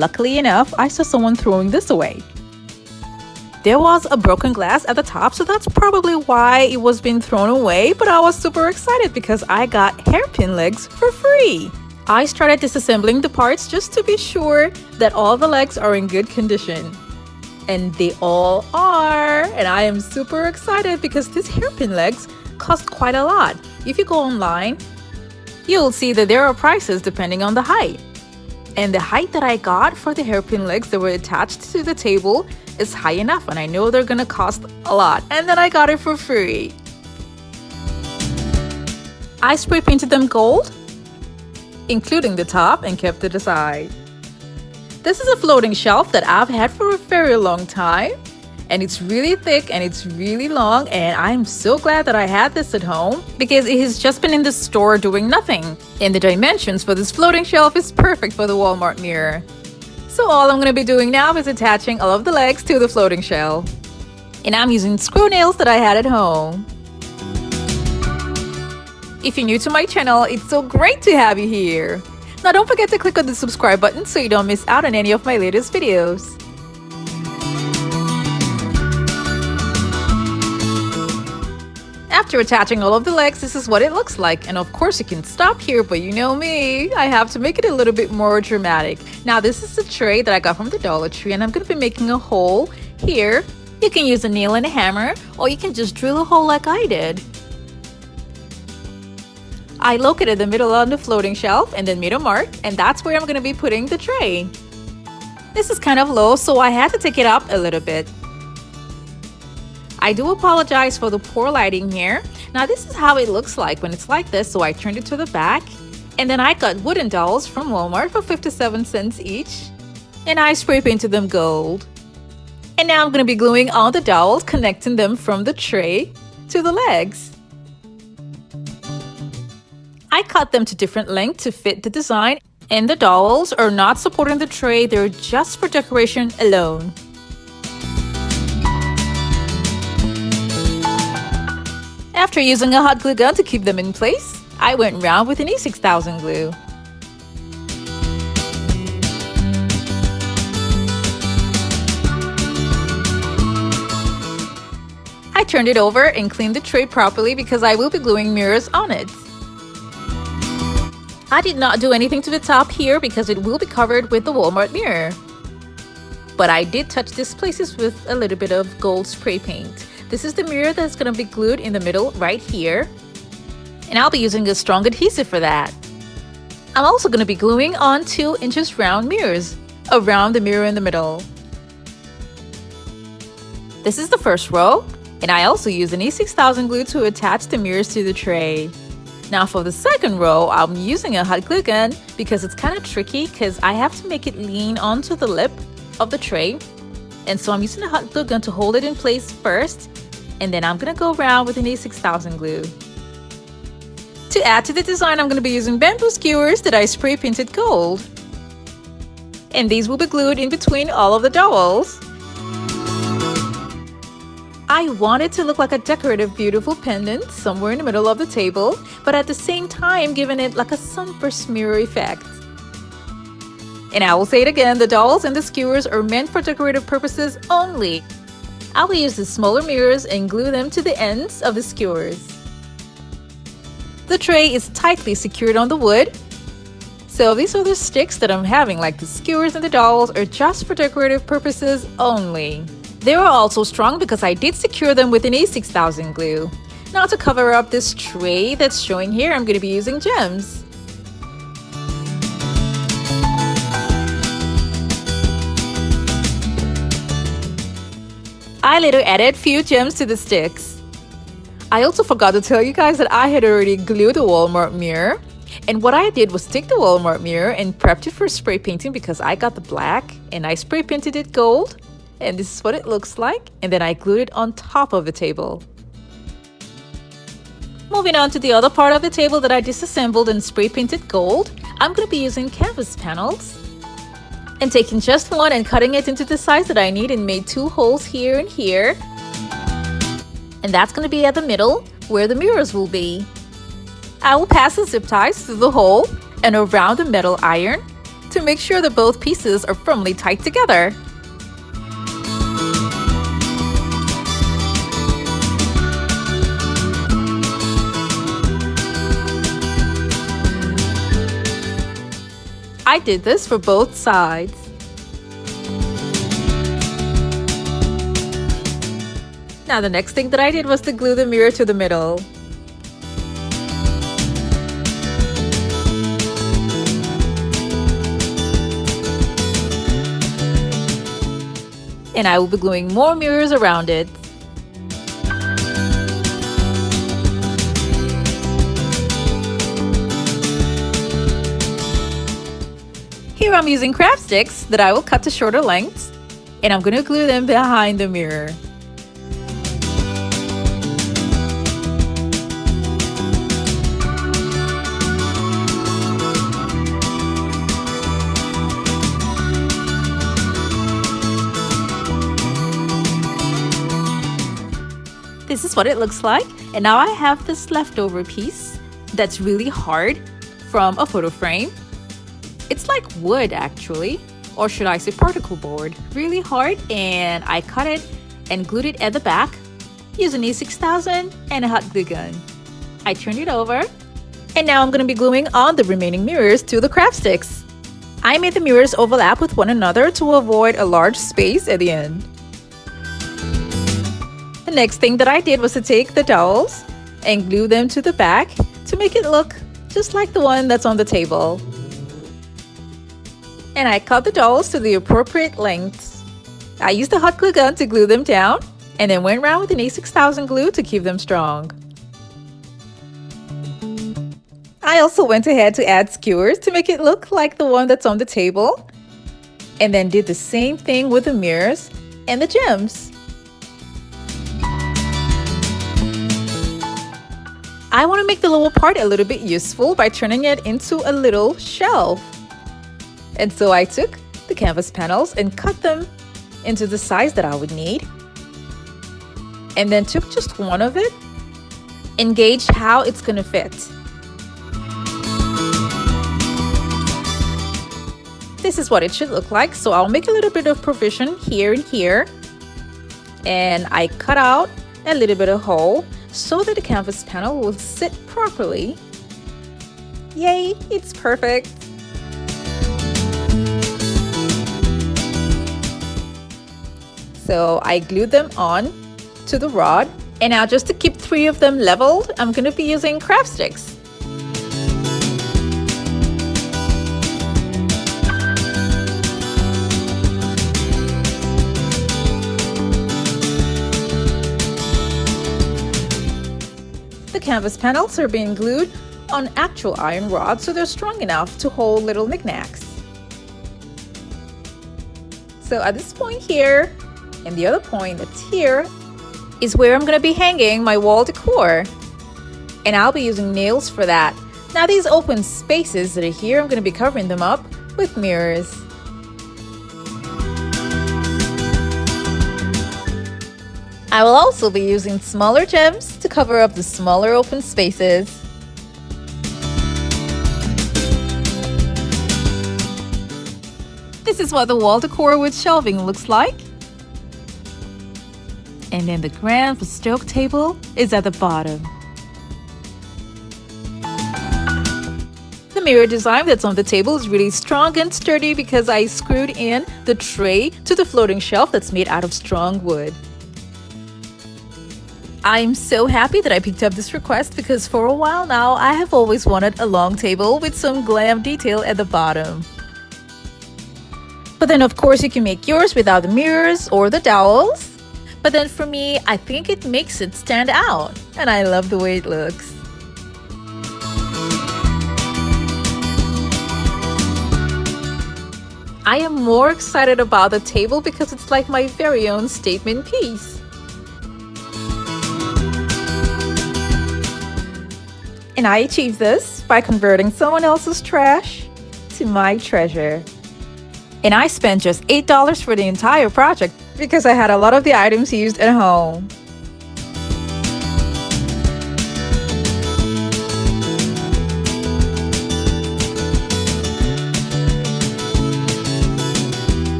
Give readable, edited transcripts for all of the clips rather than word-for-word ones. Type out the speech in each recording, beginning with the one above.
luckily enough, I saw someone throwing this away. There was a broken glass at the top, so that's probably why it was being thrown away, but I was super excited because I got hairpin legs for free. I started disassembling the parts just to be sure that all the legs are in good condition. And they all are, and I am super excited because these hairpin legs cost quite a lot. If you go online, you'll see that there are prices depending on the height. And the height that I got for the hairpin legs that were attached to the table is high enough, and I know they're gonna cost a lot. And then I got it for free. I spray painted them gold, including the top, and kept it aside. This is a floating shelf that I've had for a very long time, and it's really thick and it's really long, and I'm so glad that I had this at home because it has just been in the store doing nothing. And the dimensions for this floating shelf is perfect for the Walmart mirror. So all I'm going to be doing now is attaching all of the legs to the floating shelf. And I'm using screw nails that I had at home. If you're new to my channel, it's so great to have you here. Now don't forget to click on the subscribe button so you don't miss out on any of my latest videos. After attaching all of the legs, this is what it looks like. And of course you can stop here, but you know me, I have to make it a little bit more dramatic. Now this is a tray that I got from the Dollar Tree, and I'm going to be making a hole here. You can use a nail and a hammer, or you can just drill a hole like I did. I located the middle on the floating shelf and then made a mark, and that's where I'm going to be putting the tray. This is kind of low, so I had to take it up a little bit. I do apologize for the poor lighting here. Now this is how it looks like when it's like this, so I turned it to the back. And then I got wooden dowels from Walmart for 57 cents each. And I spray painted them gold. And now I'm going to be gluing on the dowels, connecting them from the tray to the legs. I cut them to different lengths to fit the design. And the dowels are not supporting the tray, they're just for decoration alone. After using a hot glue gun to keep them in place, I went round with an E6000 glue. I turned it over and cleaned the tray properly because I will be gluing mirrors on it. I did not do anything to the top here because it will be covered with the Walmart mirror. But I did touch these places with a little bit of gold spray paint. This is the mirror that's going to be glued in the middle right here. And I'll be using a strong adhesive for that. I'm also going to be gluing on 2 inches round mirrors around the mirror in the middle. This is the first row, and I also use an E6000 glue to attach the mirrors to the tray. Now for the second row, I'm using a hot glue gun because it's kind of tricky because I have to make it lean onto the lip of the tray. And so I'm using a hot glue gun to hold it in place first, and then I'm going to go around with an E6000 glue. To add to the design, I'm going to be using bamboo skewers that I spray painted gold. And these will be glued in between all of the dowels. I want it to look like a decorative, beautiful pendant somewhere in the middle of the table, but at the same time giving it like a sunburst mirror effect. And I will say it again, the dowels and the skewers are meant for decorative purposes only. I will use the smaller mirrors and glue them to the ends of the skewers. The tray is tightly secured on the wood. So these are the sticks that I'm having, like the skewers and the dowels are just for decorative purposes only. They are also strong because I did secure them with an E6000 glue. Now to cover up this tray that's showing here, I'm going to be using gems. I later added few gems to the sticks. I also forgot to tell you guys that I had already glued the Walmart mirror. And what I did was take the Walmart mirror and prepped it for spray painting because I got the black and I spray painted it gold. And this is what it looks like. And then I glued it on top of the table. Moving on to the other part of the table that I disassembled and spray painted gold, I'm going to be using canvas panels. And taking just one and cutting it into the size that I need and made 2 holes here and here. And that's going to be at the middle where the mirrors will be. I will pass the zip ties through the hole and around the metal iron. to make sure that both pieces are firmly tight together. I did this for both sides. Now the next thing that I did was to glue the mirror to the middle. And I will be gluing more mirrors around it. Here I'm using craft sticks that I will cut to shorter lengths, and I'm going to glue them behind the mirror. This is what it looks like, and now I have this leftover piece that's really hard from a photo frame. It's like wood actually, or should I say particle board. Really hard, and I cut it and glued it at the back using E6000 and a hot glue gun. I turned it over, and now I'm going to be gluing on the remaining mirrors to the craft sticks. I made the mirrors overlap with one another to avoid a large space at the end. The next thing that I did was to take the dowels and glue them to the back to make it look just like the one that's on the table. And I cut the dowels to the appropriate lengths. I used a hot glue gun to glue them down and then went around with an A6000 glue to keep them strong. I also went ahead to add skewers to make it look like the one that's on the table, and then did the same thing with the mirrors and the gems. I want to make the lower part a little bit useful by turning it into a little shelf. And so I took the canvas panels and cut them into the size that I would need. And then took just one of it and gauged how it's going to fit. This is what it should look like. So I'll make a little bit of provision here and here. And I cut out a little bit of hole so that the canvas panel will sit properly. Yay, it's perfect. So I glued them on to the rod, and now just to keep 3 of them leveled, I'm going to be using craft sticks. The canvas panels are being glued on actual iron rods, so they're strong enough to hold little knickknacks. So at this point here, and the other point that's here, is where I'm going to be hanging my wall decor. And I'll be using nails for that. Now these open spaces that are here, I'm going to be covering them up with mirrors. I will also be using smaller gems to cover up the smaller open spaces. This is what the wall decor with shelving looks like. And then the grand bespoke table is at the bottom. The mirror design that's on the table is really strong and sturdy because I screwed in the tray to the floating shelf that's made out of strong wood. I'm so happy that I picked up this request because for a while now I have always wanted a long table with some glam detail at the bottom. But then of course you can make yours without the mirrors or the dowels. But then for me, I think it makes it stand out, and I love the way it looks. I am more excited about the table because it's like my very own statement piece. And I achieved this by converting someone else's trash to my treasure. And I spent just $8 for the entire project because I had a lot of the items used at home.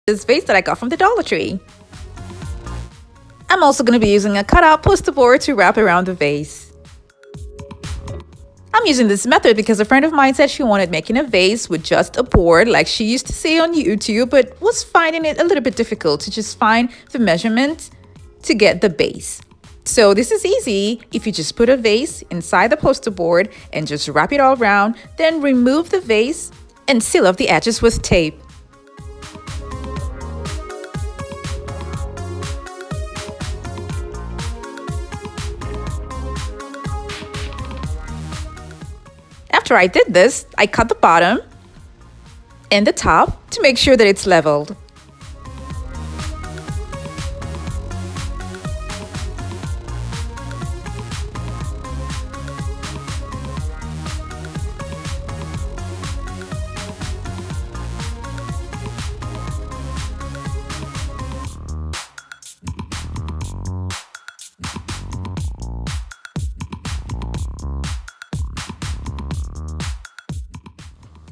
this vase that I got from the Dollar Tree. I'm also going to be using a cutout poster board to wrap around the vase. I'm using this method because a friend of mine said she wanted making a vase with just a board like she used to see on YouTube, but was finding it a little bit difficult to just find the measurement to get the base. So this is easy if you just put a vase inside the poster board and just wrap it all around, then remove the vase and seal off the edges with tape. After I did this, I cut the bottom and the top to make sure that it's leveled.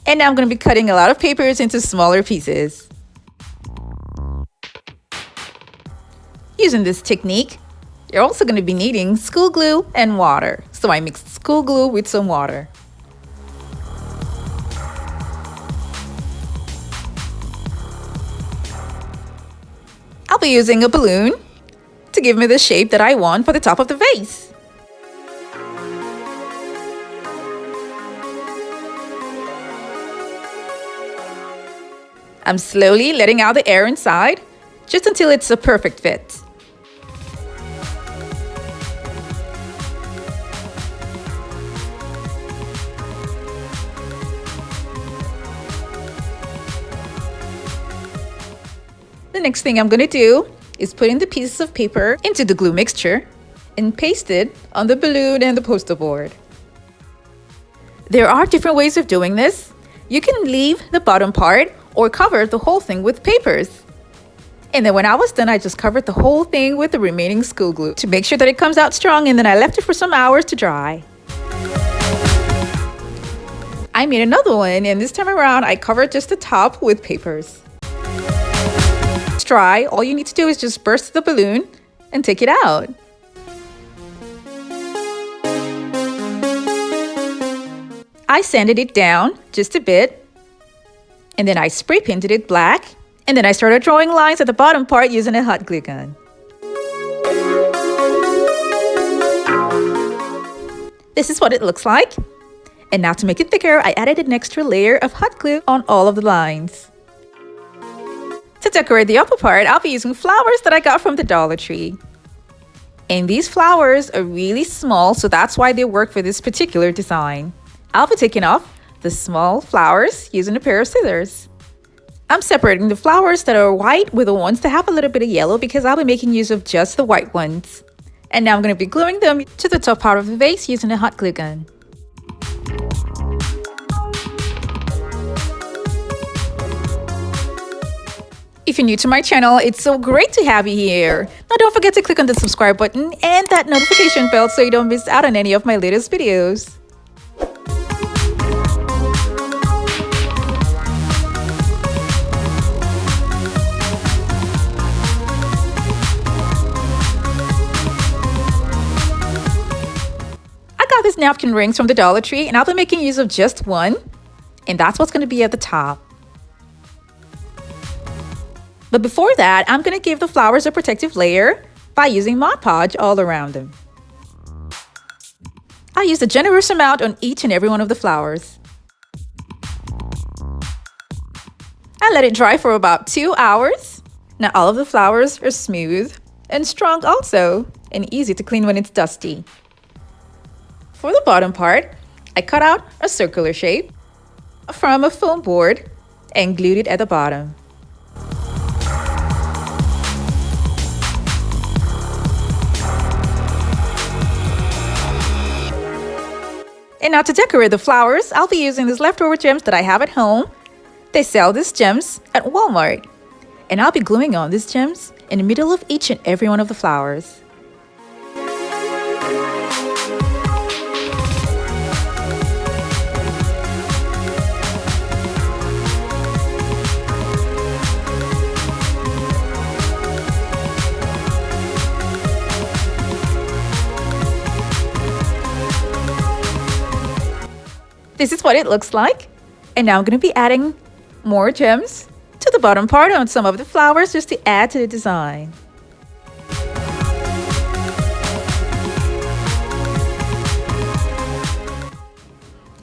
And now I'm going to be cutting a lot of papers into smaller pieces. Using this technique, you're also going to be needing school glue and water. So I mixed school glue with some water. I'll be using a balloon to give me the shape that I want for the top of the vase. I'm slowly letting out the air inside, just until it's a perfect fit. The next thing I'm going to do is put in the pieces of paper into the glue mixture and paste it on the balloon and the poster board. There are different ways of doing this. You can leave the bottom part or cover the whole thing with papers. And then when I was done, I just covered the whole thing with the remaining school glue to make sure that it comes out strong, and then I left it for some hours to dry. I made another one, and this time around I covered just the top with papers. It's dry, all you need to do is just burst the balloon and take it out. I sanded it down just a bit, and then I spray painted it black, and then I started drawing lines at the bottom part using a hot glue gun. This is what it looks like. And now to make it thicker, I added an extra layer of hot glue on all of the lines. To decorate the upper part, I'll be using flowers that I got from the Dollar Tree. And these flowers are really small, so that's why they work for this particular design. I'll be taking off the small flowers using a pair of scissors. I'm separating the flowers that are white with the ones that have a little bit of yellow because I'll be making use of just the white ones. And now I'm going to be gluing them to the top part of the vase using a hot glue gun. If you're new to my channel, it's so great to have you here. Now don't forget to click on the subscribe button and that notification bell so you don't miss out on any of my latest videos. These napkin rings from the Dollar Tree, and I'll be making use of just one, and that's what's going to be at the top. But before that, I'm going to give the flowers a protective layer by using Mod Podge all around them. I used a generous amount on each and every one of the flowers. I let it dry for about 2 hours. Now all of the flowers are smooth and strong also, and easy to clean when it's dusty. For the bottom part, I cut out a circular shape from a foam board and glued it at the bottom. And now to decorate the flowers, I'll be using these leftover gems that I have at home. They sell these gems at Walmart. And I'll be gluing on these gems in the middle of each and every one of the flowers. This is what it looks like. And now I'm going to be adding more gems to the bottom part on some of the flowers just to add to the design.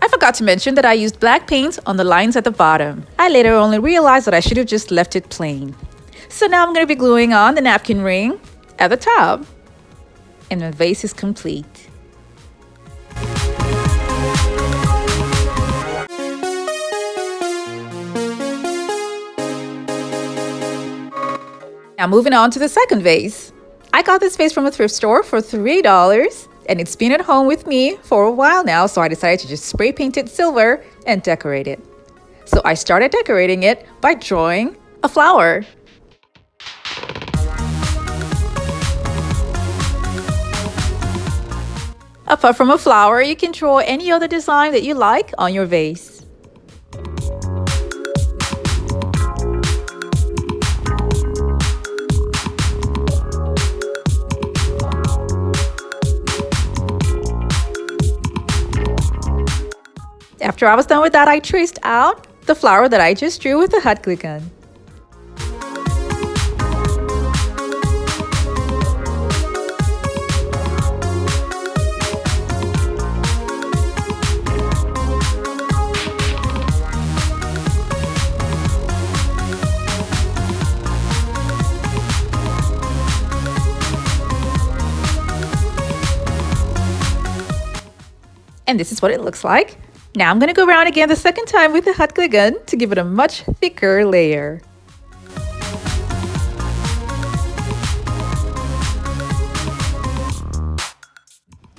I forgot to mention that I used black paint on the lines at the bottom. I later only realized that I should have just left it plain. So now I'm going to be gluing on the napkin ring at the top. And the vase is complete. Now moving on to the second vase. I got this vase from a thrift store for $3 and it's been at home with me for a while now, so I decided to just spray paint it silver and decorate it. So I started decorating it by drawing a flower. Apart from a flower, you can draw any other design that you like on your vase. After I was done with that, I traced out the flower that I just drew with the hot glue gun. And this is what it looks like. Now I'm going to go around again the second time with the hot glue gun to give it a much thicker layer.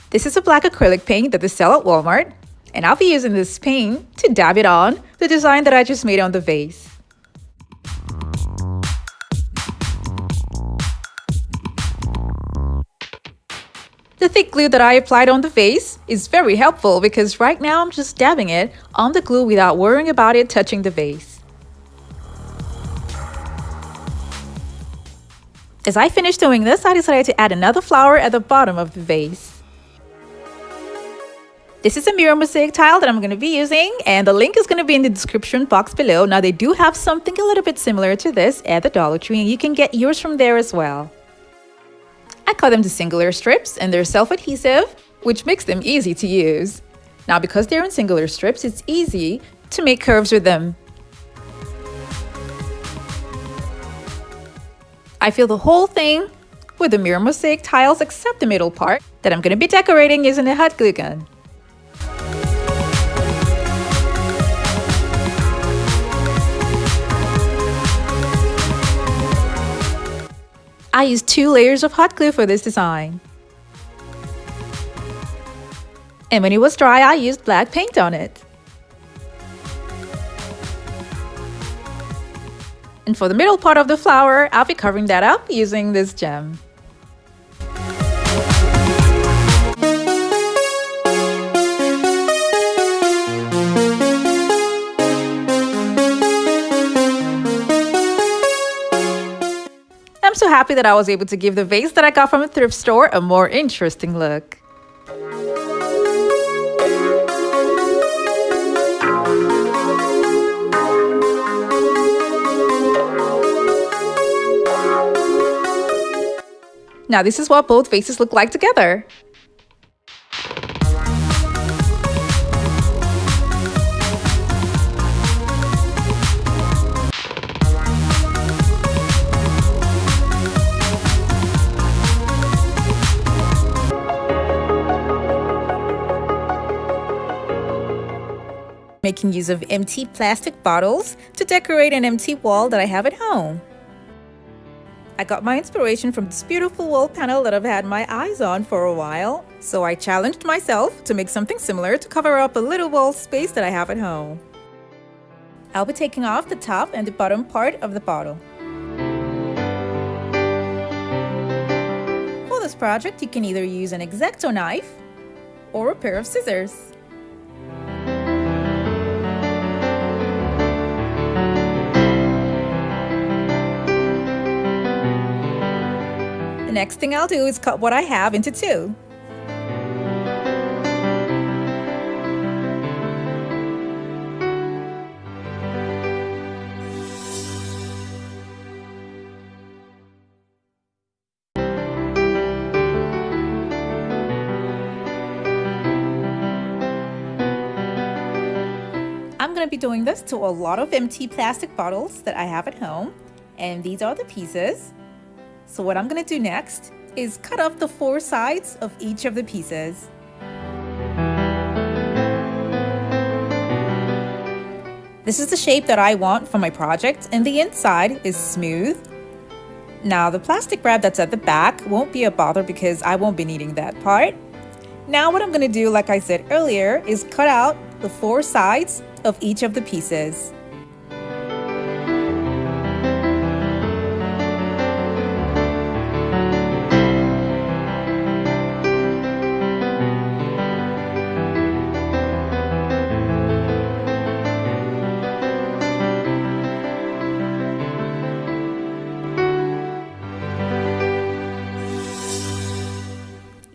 This is a black acrylic paint that they sell at Walmart, and I'll be using this paint to dab it on the design that I just made on the vase. The thick glue that I applied on the vase is very helpful because right now I'm just dabbing it on the glue without worrying about it touching the vase. As I finished doing this, I decided to add another flower at the bottom of the vase. This is a mirror mosaic tile that I'm going to be using, and the link is going to be in the description box below. Now they do have something a little bit similar to this at the Dollar Tree, and you can get yours from there as well. I cut them to singular strips and they're self-adhesive, which makes them easy to use. Now because they're in singular strips, it's easy to make curves with them. I fill the whole thing with the mirror mosaic tiles except the middle part that I'm going to be decorating using a hot glue gun. I used 2 layers of hot glue for this design. And when it was dry, I used black paint on it. And for the middle part of the flower, I'll be covering that up using this gem. I'm so happy that I was able to give the vase that I got from a thrift store a more interesting look. Now this is what both vases look like together. Making use of empty plastic bottles to decorate an empty wall that I have at home. I got my inspiration from this beautiful wall panel that I've had my eyes on for a while, so I challenged myself to make something similar to cover up a little wall space that I have at home. I'll be taking off the top and the bottom part of the bottle. For this project, you can either use an X-Acto knife or a pair of scissors. The next thing I'll do is cut what I have into 2. going to be doing this to a lot of empty plastic bottles that I have at home, and these are the pieces. So what I'm going to do next is cut off the 4 sides of each of the pieces. This is the shape that I want for my project, and the inside is smooth. Now the plastic wrap that's at the back won't be a bother because I won't be needing that part. Now what I'm going to do, like I said earlier, is cut out the 4 sides of each of the pieces.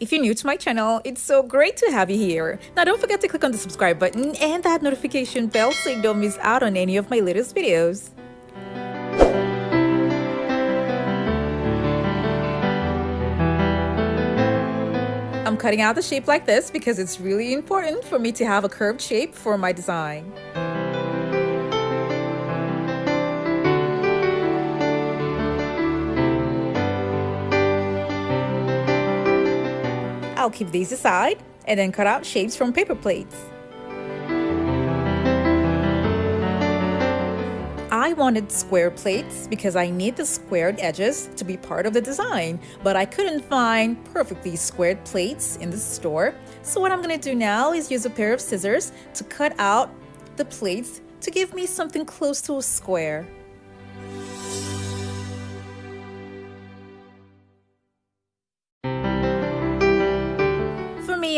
If you're new to my channel, it's so great to have you here. Now don't forget to click on the subscribe button and that notification bell so you don't miss out on any of my latest videos. I'm cutting out the shape like this because it's really important for me to have a curved shape for my design. I'll keep these aside and then cut out shapes from paper plates. I wanted square plates because I need the squared edges to be part of the design, but I couldn't find perfectly squared plates in the store. So what I'm going to do now is use a pair of scissors to cut out the plates to give me something close to a square.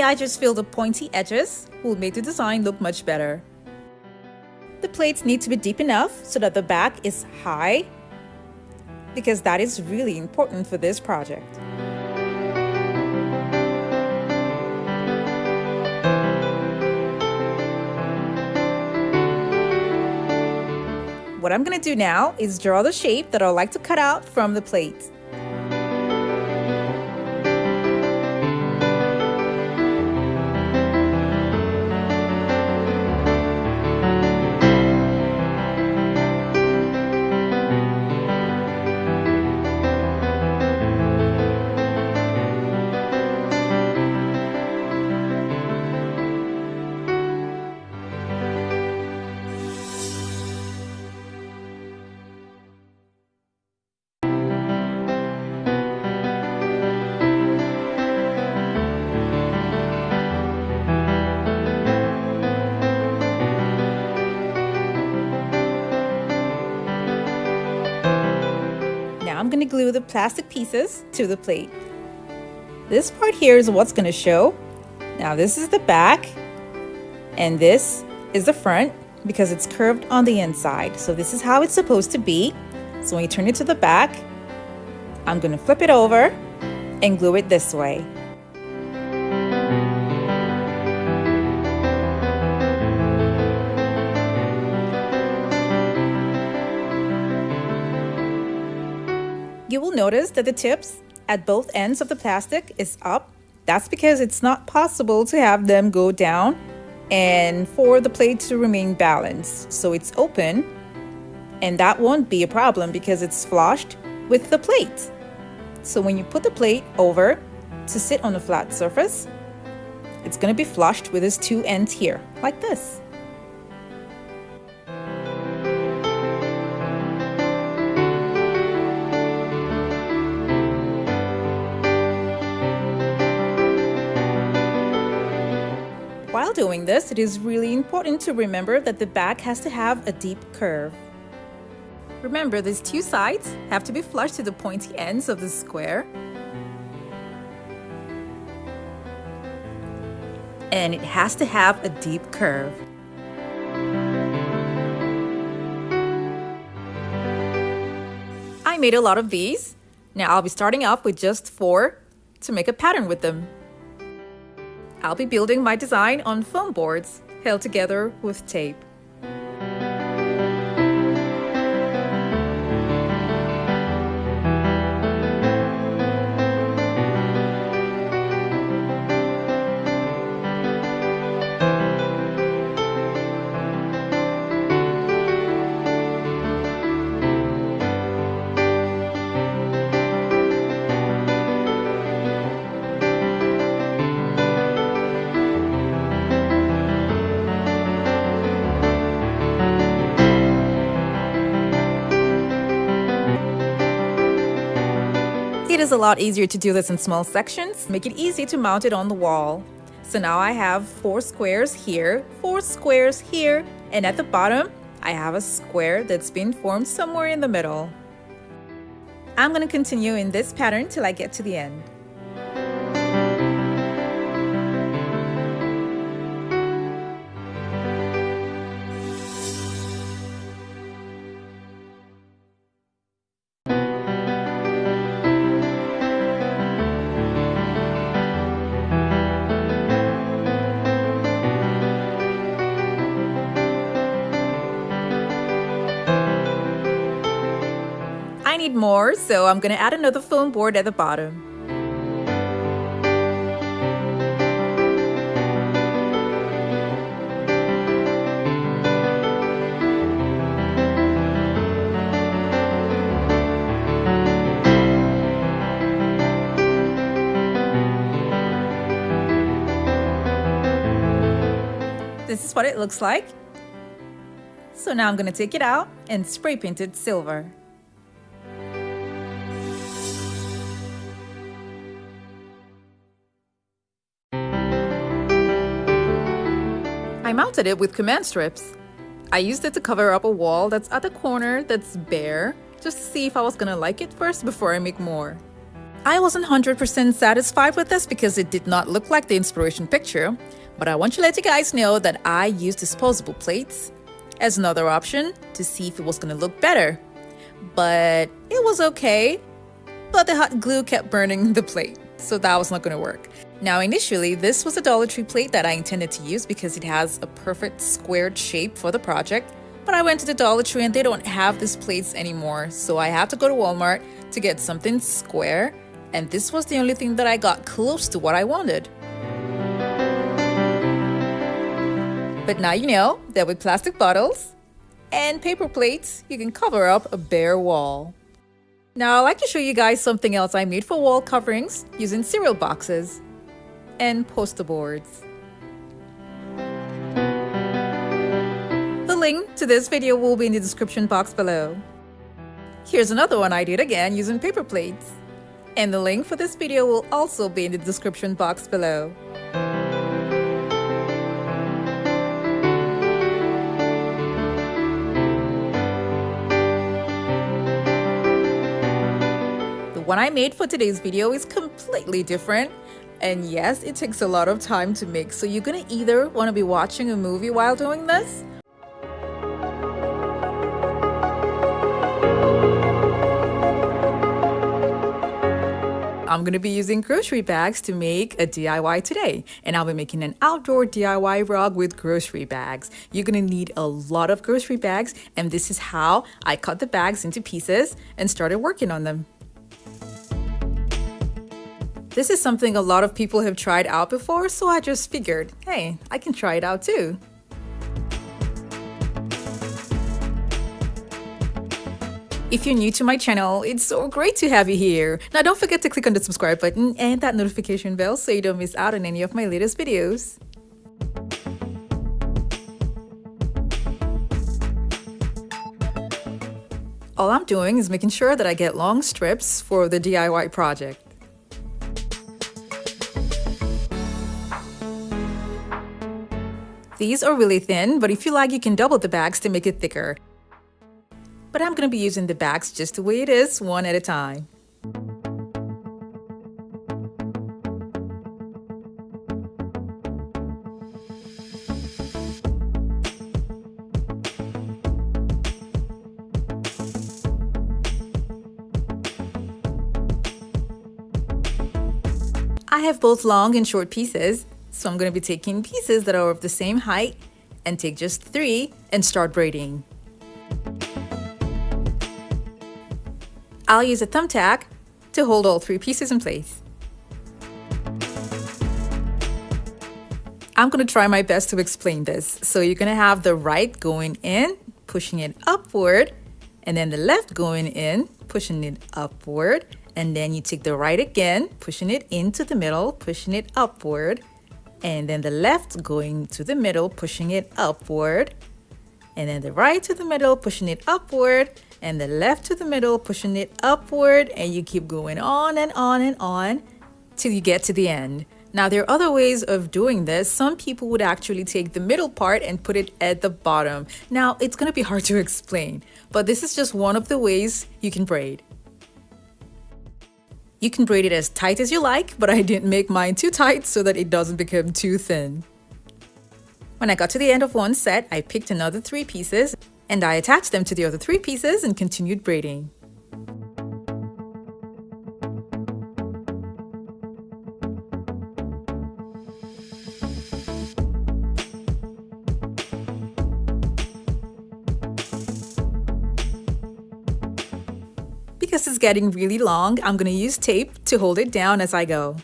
I just feel the pointy edges will make the design look much better. The plates need to be deep enough so that the back is high, because that is really important for this project. What I'm going to do now is draw the shape that I'd like to cut out from the plates. I'm going to glue the plastic pieces to the plate. This part here is what's going to show. Now this is the back and this is the front because it's curved on the inside. So this is how it's supposed to be. So when you turn it to the back, I'm going to flip it over and glue it this way. You will notice that the tips at both ends of the plastic is up. That's because it's not possible to have them go down and for the plate to remain balanced. So it's open, and that won't be a problem because it's flushed with the plate. So when you put the plate over to sit on a flat surface, it's going to be flushed with its 2 ends here, like this. While doing this, it is really important to remember that the back has to have a deep curve. Remember, these 2 sides have to be flush to the pointy ends of the square. And it has to have a deep curve. I made a lot of these. Now I'll be starting off with just 4 to make a pattern with them. I'll be building my design on foam boards held together with tape. It is a lot easier to do this in small sections, make it easy to mount it on the wall. So now I have 4 squares here, 4 squares here, and at the bottom, I have a square that's been formed somewhere in the middle. I'm going to continue in this pattern till I get to the end. I need more, so I'm going to add another foam board at the bottom. This is what it looks like. So now I'm going to take it out and spray paint it silver. I mounted it with command strips. I used it to cover up a wall that's at the corner that's bare, just to see if I was gonna like it first before I make more. I wasn't 100% satisfied with this because it did not look like the inspiration picture, but I want to let you guys know that I used disposable plates as another option to see if it was gonna look better. But it was okay, but the hot glue kept burning the plate, so that was not gonna work. Now initially, this was a Dollar Tree plate that I intended to use because it has a perfect squared shape for the project, but I went to the Dollar Tree and they don't have these plates anymore, so I had to go to Walmart to get something square, and this was the only thing that I got close to what I wanted. But now you know that with plastic bottles and paper plates, you can cover up a bare wall. Now I'd like to show you guys something else I made for wall coverings using cereal boxes and poster boards. The link to this video will be in the description box below. Here's another one I did again using paper plates, and the link for this video will also be in the description box below. The one I made for today's video is completely different. And yes, it takes a lot of time to make, so you're gonna either want to be watching a movie while doing this, I'm gonna be using grocery bags to make a DIY today, and I'll be making an outdoor DIY rug with grocery bags. You're gonna need a lot of grocery bags, and this is how I cut the bags into pieces and started working on them. This is something a lot of people have tried out before, so I just figured, hey, I can try it out too. If you're new to my channel, it's so great to have you here. Now don't forget to click on the subscribe button and that notification bell so you don't miss out on any of my latest videos. All I'm doing is making sure that I get long strips for the DIY project. These are really thin, but if you like, you can double the bags to make it thicker. But I'm going to be using the bags just the way it is, one at a time. I have both long and short pieces, so I'm going to be taking pieces that are of the same height and take just 3 and start braiding. I'll use a thumbtack to hold all 3 pieces in place. I'm going to try my best to explain this. So you're going to have the right going in, pushing it upward, and then the left going in, pushing it upward, and then you take the right again, pushing it into the middle, pushing it upward, and then the left going to the middle, pushing it upward, and then the right to the middle, pushing it upward, and the left to the middle, pushing it upward, and you keep going on and on and on till you get to the end. Now, there are other ways of doing this. Some people would actually take the middle part and put it at the bottom. Now, it's going to be hard to explain, but this is just one of the ways you can braid. You can braid it as tight as you like, but I didn't make mine too tight so that it doesn't become too thin. When I got to the end of one set, I picked another 3 pieces and I attached them to the other 3 pieces and continued braiding. Because it's getting really long, I'm going to use tape to hold it down as I go.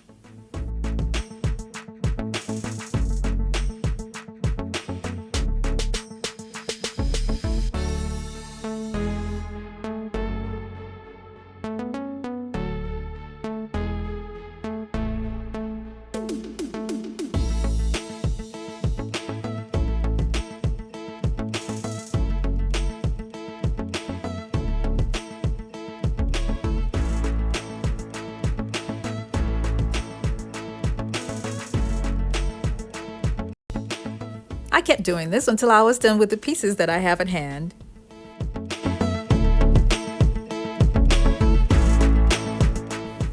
I kept doing this until I was done with the pieces that I have at hand.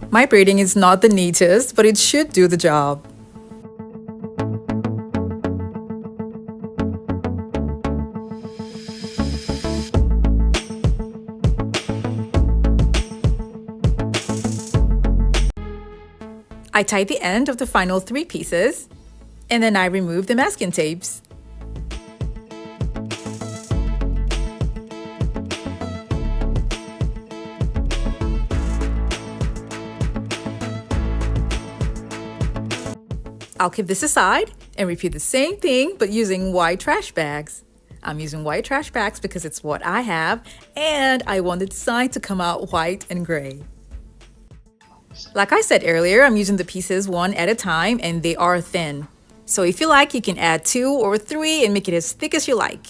My braiding is not the neatest, but it should do the job. I tied the end of the final 3 pieces, and then I removed the masking tapes. I'll keep this aside and repeat the same thing but using white trash bags. I'm using white trash bags because it's what I have and I want the design to come out white and gray. Like I said earlier, I'm using the pieces one at a time and they are thin. So if you like, you can add 2 or 3 and make it as thick as you like.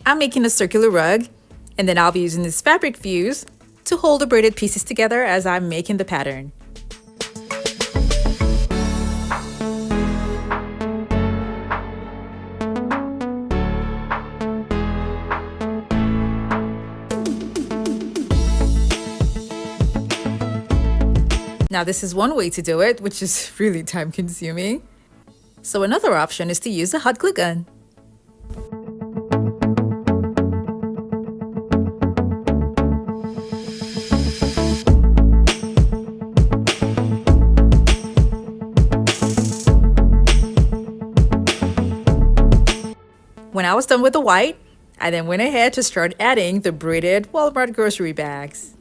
I'm making a circular rug, and then I'll be using this fabric fuse to hold the braided pieces together as I'm making the pattern. Now this is one way to do it, which is really time consuming. So another option is to use a hot glue gun. When I was done with the white, I then went ahead to start adding the braided Walmart grocery bags.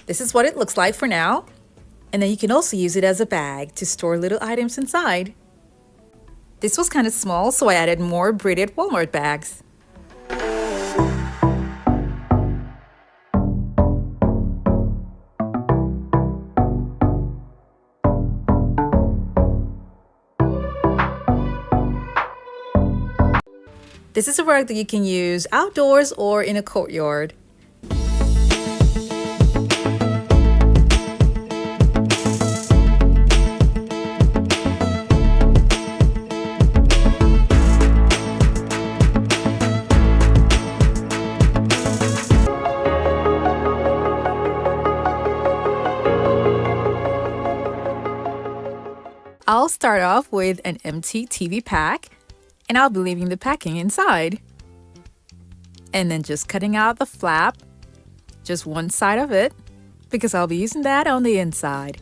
This is what it looks like for now, and then you can also use it as a bag to store little items inside. This was kind of small, so I added more braided Walmart bags. This is a rug that you can use outdoors or in a courtyard. I'll start off with an empty TV pack. And I'll be leaving the packing inside. And then just cutting out the flap, just one side of it, because I'll be using that on the inside.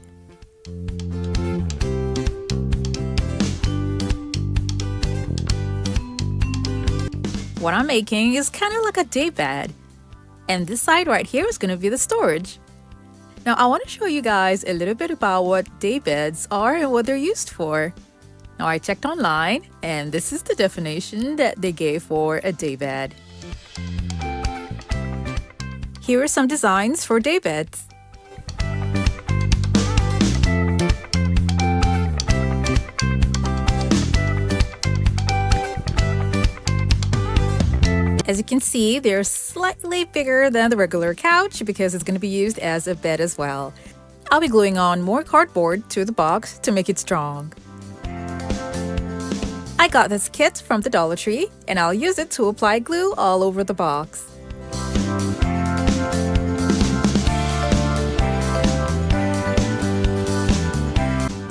What I'm making is kind of like a daybed, and this side right here is going to be the storage. Now I want to show you guys a little bit about what daybeds are and what they're used for. Now I checked online, and this is the definition that they gave for a daybed. Here are some designs for daybeds. As you can see, they're slightly bigger than the regular couch because it's going to be used as a bed as well. I'll be gluing on more cardboard to the box to make it strong. I got this kit from the Dollar Tree, and I'll use it to apply glue all over the box.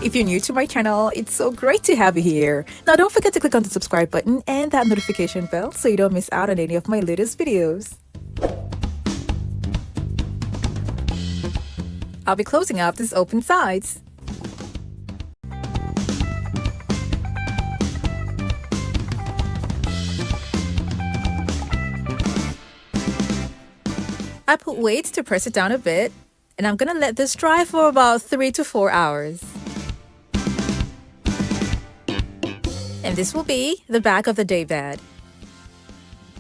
If you're new to my channel, it's so great to have you here. Now don't forget to click on the subscribe button and that notification bell so you don't miss out on any of my latest videos. I'll be closing up these open sides. I put weights to press it down a bit, and I'm gonna let this dry for about 3 to 4 hours. And this will be the back of the daybed.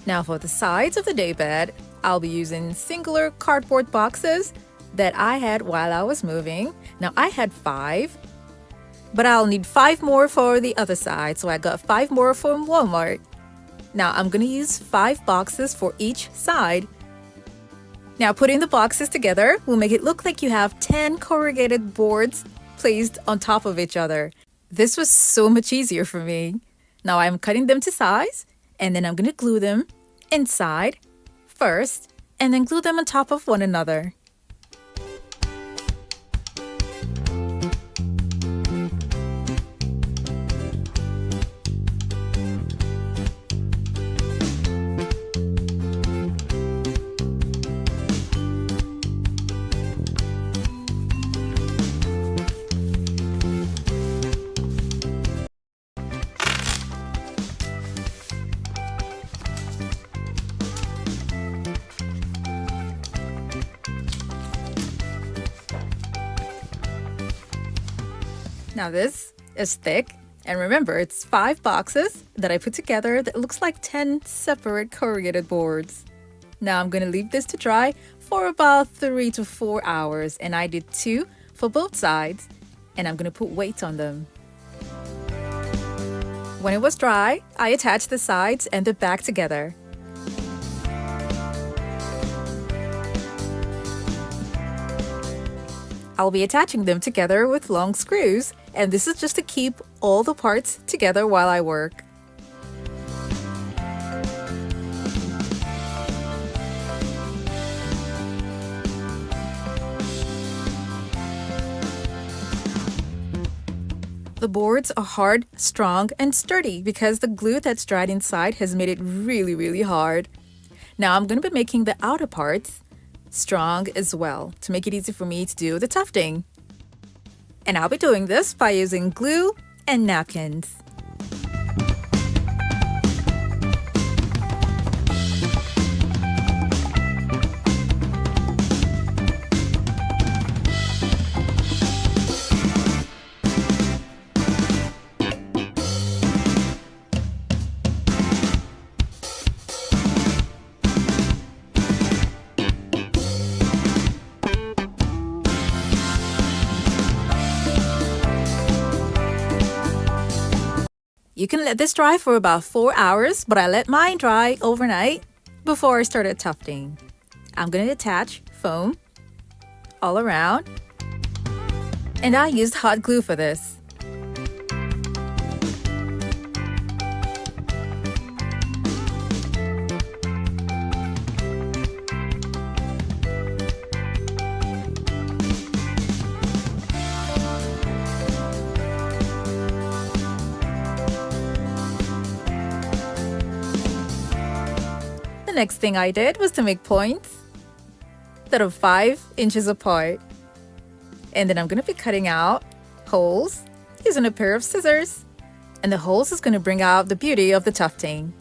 Now for the sides of the daybed, I'll be using singular cardboard boxes that I had while I was moving. Now I had 5, but I'll need 5 more for the other side, so I got 5 more from Walmart. Now I'm gonna use 5 boxes for each side. Now putting the boxes together will make it look like you have 10 corrugated boards placed on top of each other. This was so much easier for me. Now I'm cutting them to size, and then I'm going to glue them inside first, and then glue them on top of one another. Now this is thick, and remember, it's 5 boxes that I put together that looks like 10 separate corrugated boards. Now I'm going to leave this to dry for about 3 to 4 hours, and I did 2 for both sides, and I'm going to put weights on them. When it was dry, I attached the sides and the back together. I'll be attaching them together with long screws, and this is just to keep all the parts together while I work. The boards are hard, strong, and sturdy because the glue that's dried inside has made it really hard. Now I'm going to be making the outer parts strong as well to make it easy for me to do the tufting. And I'll be doing this by using glue and napkins. You can let this dry for about 4 hours, but I let mine dry overnight before I started tufting. I'm going to attach foam all around, and I used hot glue for this. next thing I did was to make points that are 5 inches apart. And then I'm going to be cutting out holes using a pair of scissors. And the holes is going to bring out the beauty of the tufting.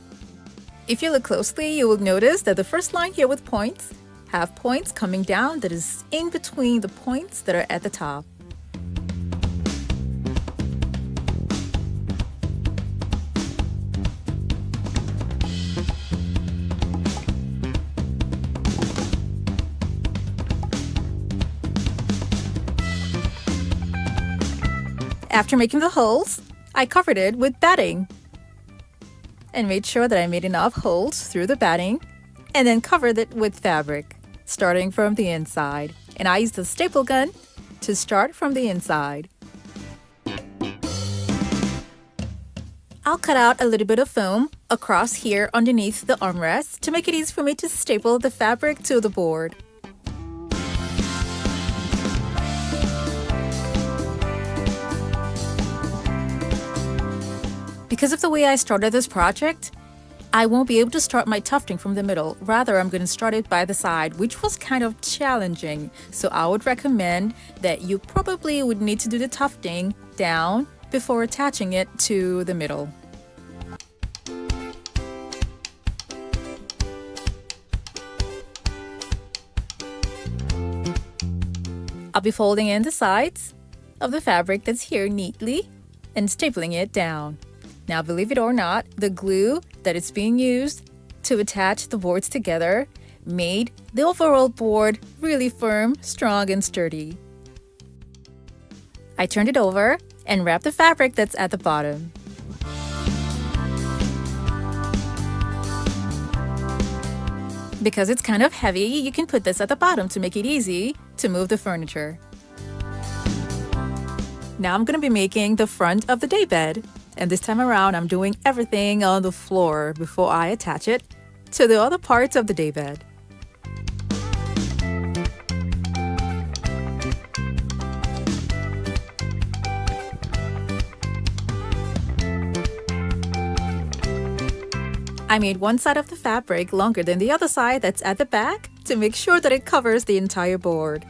If you look closely, you will notice that the first line here with points have points coming down that is in between the points that are at the top. After making the holes, I covered it with batting and made sure that I made enough holes through the batting and then covered it with fabric, starting from the inside. And I used a staple gun to start from the inside. I'll cut out a little bit of foam across here underneath the armrest to make it easy for me to staple the fabric to the board. Because of the way I started this project, I won't be able to start my tufting from the middle. Rather, I'm going to start it by the side, which was kind of challenging. So I would recommend that you probably would need to do the tufting down before attaching it to the middle. I'll be folding in the sides of the fabric that's here neatly and stapling it down. Now, believe it or not, the glue that is being used to attach the boards together made the overall board really firm, strong, and sturdy. I turned it over and wrapped the fabric that's at the bottom. Because it's kind of heavy, you can put this at the bottom to make it easy to move the furniture. Now I'm going to be making the front of the daybed. And this time around, I'm doing everything on the floor before I attach it to the other parts of the daybed. I made one side of the fabric longer than the other side that's at the back to make sure that it covers the entire board.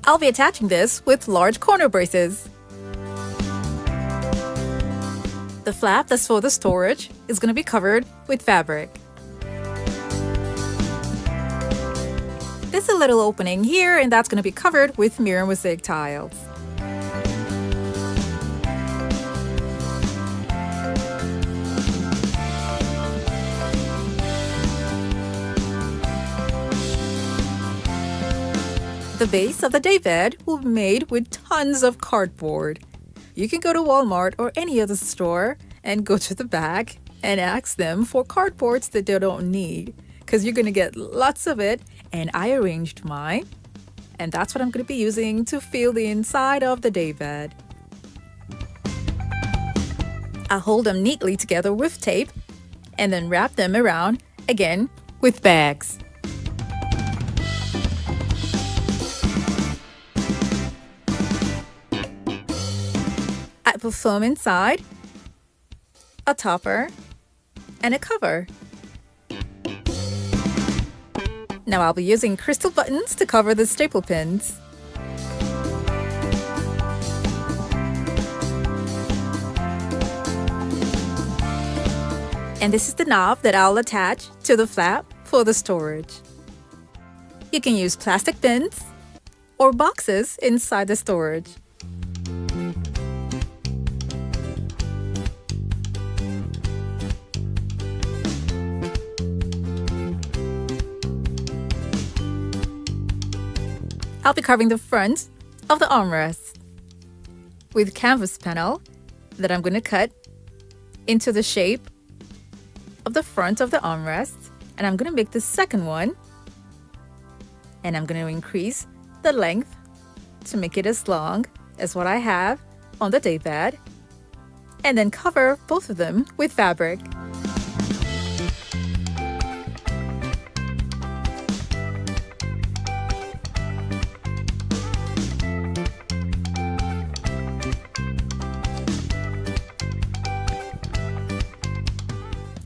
I'll be attaching this with large corner braces. The flap that's for the storage is going to be covered with fabric. There's a little opening here, and that's going to be covered with mirror mosaic tiles. The base of the daybed will be made with tons of cardboard. You can go to Walmart or any other store and go to the back and ask them for cardboards that they don't need, because you're going to get lots of it. And I arranged mine, and that's what I'm going to be using to fill the inside of the daybed. I'll hold them neatly together with tape and then wrap them around again with bags. I put foam inside, a topper, and a cover. Now I'll be using crystal buttons to cover the staple pins. And this is the knob that I'll attach to the flap for the storage. You can use plastic bins or boxes inside the storage. I'll be covering the front of the armrest with canvas panel that I'm going to cut into the shape of the front of the armrest, and I'm going to make the second one, and I'm going to increase the length to make it as long as what I have on the daybed, and then cover both of them with fabric.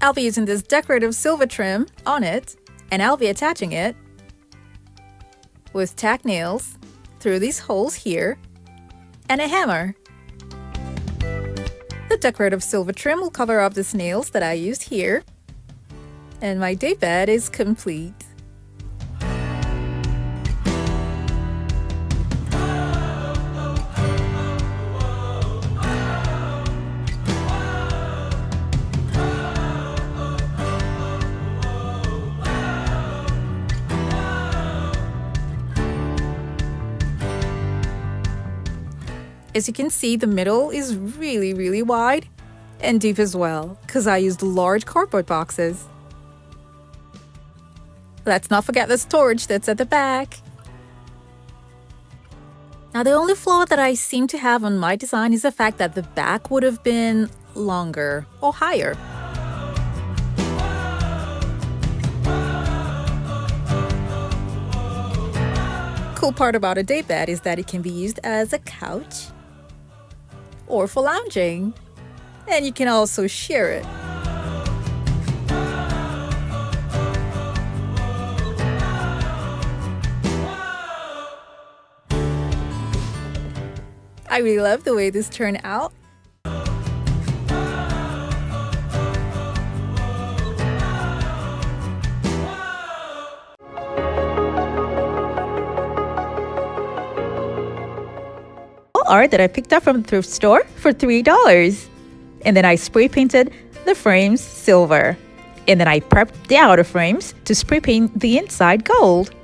I'll be using this decorative silver trim on it, and I'll be attaching it with tack nails through these holes here and a hammer. The decorative silver trim will cover up the nails that I used here, and my daybed is complete. As you can see, the middle is really wide and deep as well, because I used large cardboard boxes. Let's not forget the storage that's at the back. Now, the only flaw that I seem to have on my design is the fact that the back would have been longer or higher. Cool part about a daybed is that it can be used as a couch or for lounging, and you can also share it. I really love the way this turned out. Art that I picked up from the thrift store for $3. And then I spray painted the frames silver. And then I prepped the outer frames to spray paint the inside gold.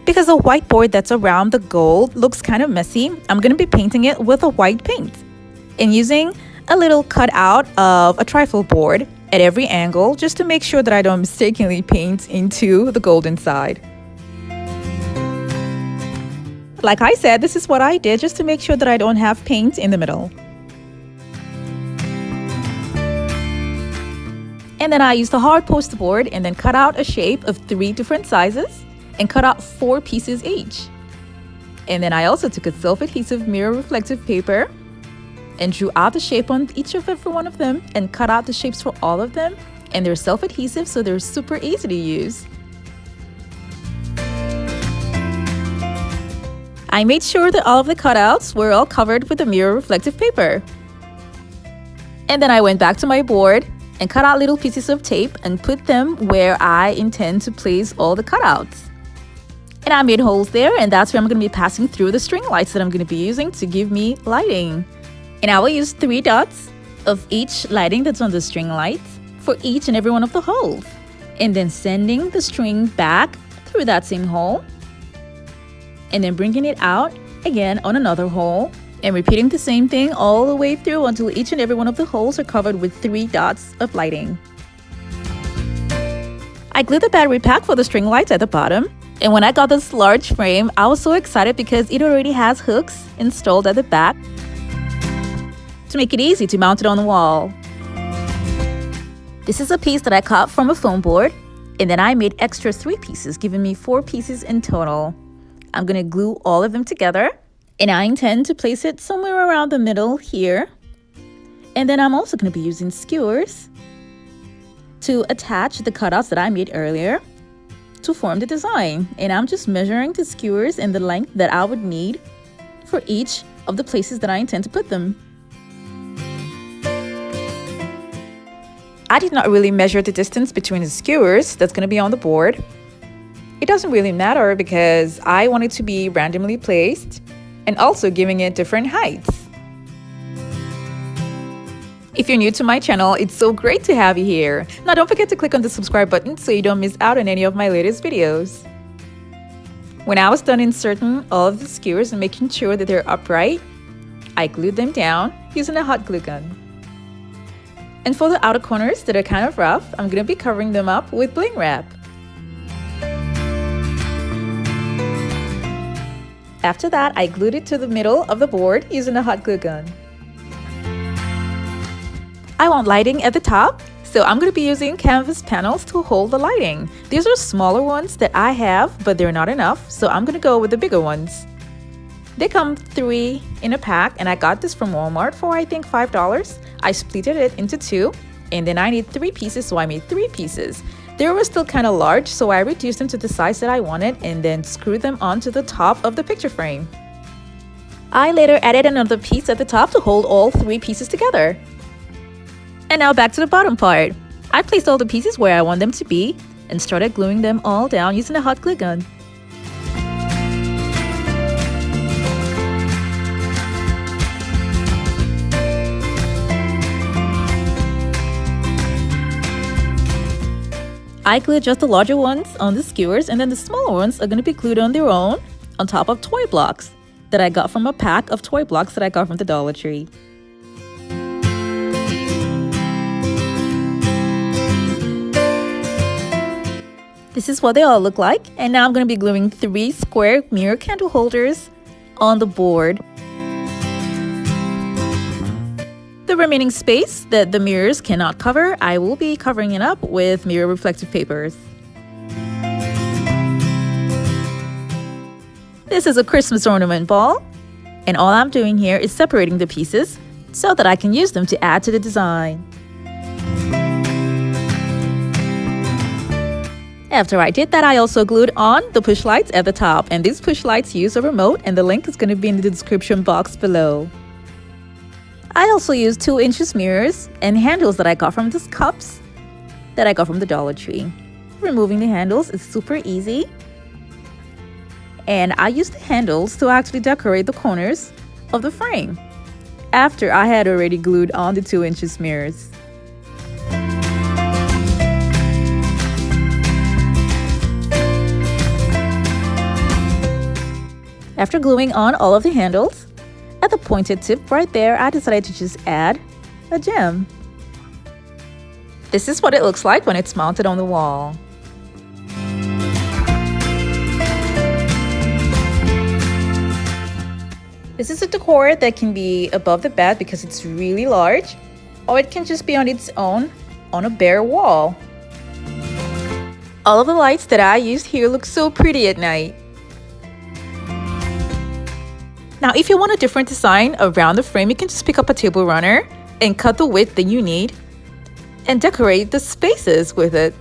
Because the whiteboard that's around the gold looks kind of messy, I'm going to be painting it with a white paint. And using a little cutout of a trifle board at every angle just to make sure that I don't mistakenly paint into the gold inside. Like I said, this is what I did just to make sure that I don't have paint in the middle. And then I used a hard poster board and then cut out a shape of 3 different sizes and cut out 4 pieces each. And then I also took a self-adhesive mirror reflective paper and drew out the shape on each of every one of them and cut out the shapes for all of them. And they're self-adhesive, so they're super easy to use. I made sure that all of the cutouts were all covered with the mirror reflective paper. And then I went back to my board and cut out little pieces of tape and put them where I intend to place all the cutouts. And I made holes there, and that's where I'm going to be passing through the string lights that I'm going to be using to give me lighting. And I will use 3 dots of each lighting that's on the string lights for each and every one of the holes. And then sending the string back through that same hole. And then bringing it out again on another hole and repeating the same thing all the way through until each and every one of the holes are covered with 3 dots of lighting. I glued the battery pack for the string lights at the bottom, and when I got this large frame, I was so excited because it already has hooks installed at the back to make it easy to mount it on the wall. This is a piece that I cut from a foam board, and then I made extra 3 pieces, giving me 4 pieces in total. I'm going to glue all of them together, and I intend to place it somewhere around the middle here. And then I'm also going to be using skewers to attach the cutouts that I made earlier to form the design. And I'm just measuring the skewers and the length that I would need for each of the places that I intend to put them. I did not really measure the distance between the skewers that's going to be on the board. It doesn't really matter because I want it to be randomly placed and also giving it different heights. If you're new to my channel, it's so great to have you here. Now don't forget to click on the subscribe button so you don't miss out on any of my latest videos. When I was done inserting all of the skewers and making sure that they're upright, I glued them down using a hot glue gun. And for the outer corners that are kind of rough, I'm going to be covering them up with bling wrap. After that, I glued it to the middle of the board using a hot glue gun. I want lighting at the top, so I'm going to be using canvas panels to hold the lighting. These are smaller ones that I have, but they're not enough, so I'm going to go with the bigger ones. They come 3 in a pack, and I got this from Walmart for I think $5. I split it into 2, and then I need 3 pieces, so I made 3 pieces. They were still kind of large, so I reduced them to the size that I wanted and then screwed them onto the top of the picture frame. I later added another piece at the top to hold all 3 pieces together. And now back to the bottom part. I placed all the pieces where I want them to be and started gluing them all down using a hot glue gun. I glued just the larger ones on the skewers, and then the smaller ones are going to be glued on their own on top of toy blocks that I got from a pack of toy blocks that I got from the Dollar Tree. This is what they all look like, and now I'm going to be gluing 3 square mirror candle holders on the board. The remaining space that the mirrors cannot cover, I will be covering it up with mirror reflective papers. This is a Christmas ornament ball, and all I'm doing here is separating the pieces so that I can use them to add to the design. After I did that, I also glued on the push lights at the top, and these push lights use a remote, and the link is going to be in the description box below. I also used 2-inch mirrors and handles that I got from these cups that I got from the Dollar Tree. Removing the handles is super easy. And I used the handles to actually decorate the corners of the frame after I had already glued on the 2-inch mirrors. After gluing on all of the handles, at the pointed tip right there, I decided to just add a gem. This is what it looks like when it's mounted on the wall. This is a decor that can be above the bed because it's really large, or it can just be on its own on a bare wall. All of the lights that I used here look so pretty at night. Now, if you want a different design around the frame, you can just pick up a table runner and cut the width that you need and decorate the spaces with it.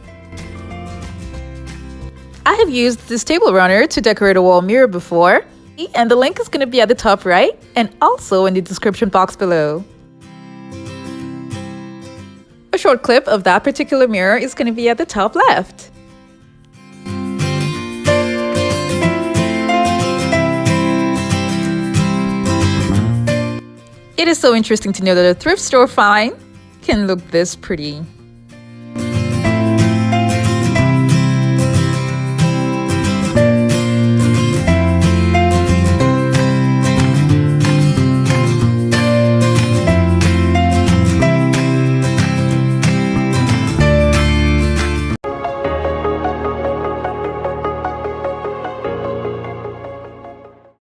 I have used this table runner to decorate a wall mirror before, and the link is going to be at the top right and also in the description box below. A short clip of that particular mirror is going to be at the top left. It is so interesting to know that a thrift store find can look this pretty.